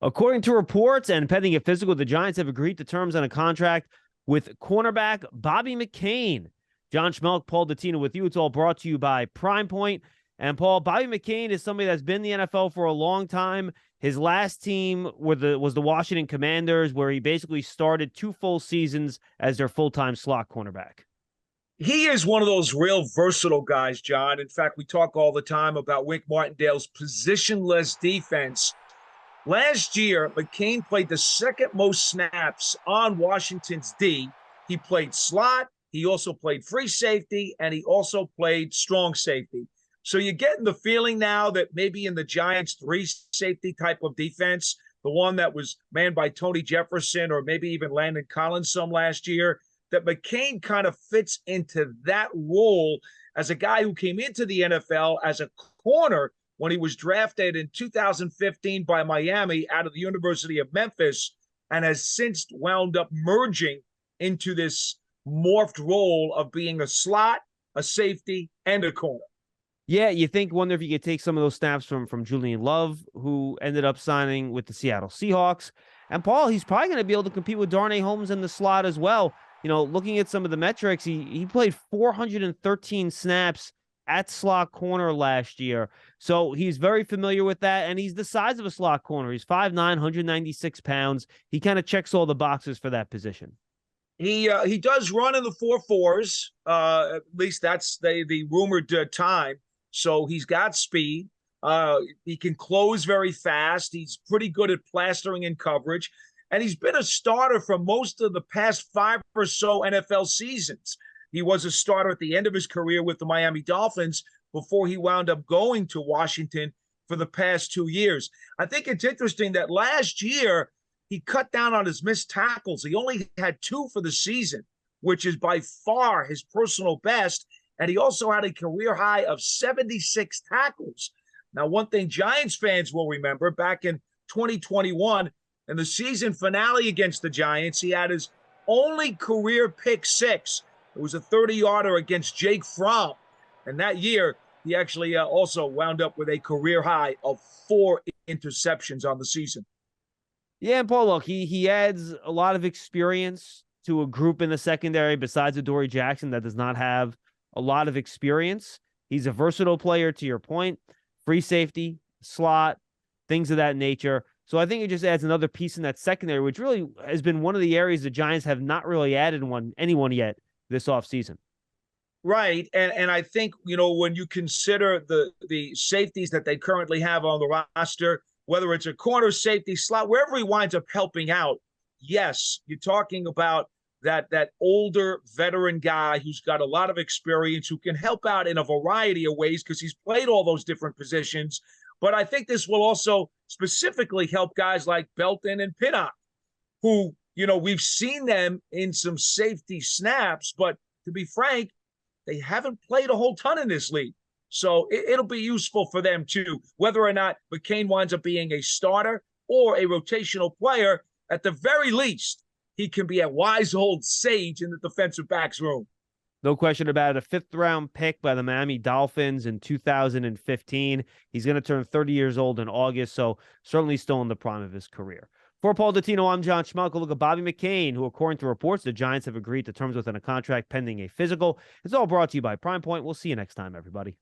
According to reports and pending a physical, the Giants have agreed to terms on a contract with cornerback Bobby McCain. John Schmeelk, Paul Dottino with you. It's all brought to you by Primepoint. And Paul, Bobby McCain is somebody that's been in the NFL for a long time. His last team was the Washington Commanders, where he basically started 2 full seasons as their full-time slot cornerback. He is one of those real versatile guys, John. In fact, we talk all the time about Wink Martindale's positionless defense. Last year, McCain played the second most snaps on Washington's D. He played slot, he also played free safety, and he also played strong safety. So you're getting the feeling now that maybe in the Giants' 3-safety type of defense, the one that was manned by Tony Jefferson or maybe even Landon Collins some last year, that McCain kind of fits into that role as a guy who came into the NFL as a corner when he was drafted in 2015 by Miami out of the University of Memphis, and has since wound up merging into this morphed role of being a slot, a safety, and a corner. Yeah, wonder if you could take some of those snaps from Julian Love, who ended up signing with the Seattle Seahawks. And Paul, he's probably going to be able to compete with Darnay Holmes in the slot as well. You know, looking at some of the metrics, he played 413 snaps at slot corner last year. So he's very familiar with that, and he's the size of a slot corner. He's 5'9", 196 pounds. He kind of checks all the boxes for that position. He does run in the 4.4s. At least that's the rumored time. So he's got speed. He can close very fast. He's pretty good at plastering in coverage. And he's been a starter for most of the past 5 or so NFL seasons. He was a starter at the end of his career with the Miami Dolphins before he wound up going to Washington for the past 2 years. I think it's interesting that last year he cut down on his missed tackles. He only had 2 for the season, which is by far his personal best. And he also had a career high of 76 tackles. Now, one thing Giants fans will remember, back in 2021, in the season finale against the Giants, he had his only career pick 6. It was a 30-yarder against Jake Fromm. And that year, he actually also wound up with a career high of 4 interceptions on the season. Yeah, and Paul, look, he adds a lot of experience to a group in the secondary besides Adoree Jackson that does not have a lot of experience. He's a versatile player, to your point, free safety, slot, things of that nature. So I think it just adds another piece in that secondary, which really has been one of the areas the Giants have not really added anyone yet this offseason. Right. And I think, when you consider the safeties that they currently have on the roster, whether it's a corner, safety, slot, wherever he winds up helping out, yes, you're talking about that older veteran guy who's got a lot of experience, who can help out in a variety of ways because he's played all those different positions. But I think this will also specifically help guys like Belton and Pinnock, who, we've seen them in some safety snaps, but to be frank, they haven't played a whole ton in this league. So it'll be useful for them too, whether or not McCain winds up being a starter or a rotational player. At the very least, he can be a wise old sage in the defensive backs room. No question about it. A 5th-round pick by the Miami Dolphins in 2015. He's going to turn 30 years old in August, so certainly still in the prime of his career. For Paul Dottino, I'm John Schmeelk. Look at Bobby McCain, who, according to reports, the Giants have agreed to terms within a contract pending a physical. It's all brought to you by Primepoint. We'll see you next time, everybody.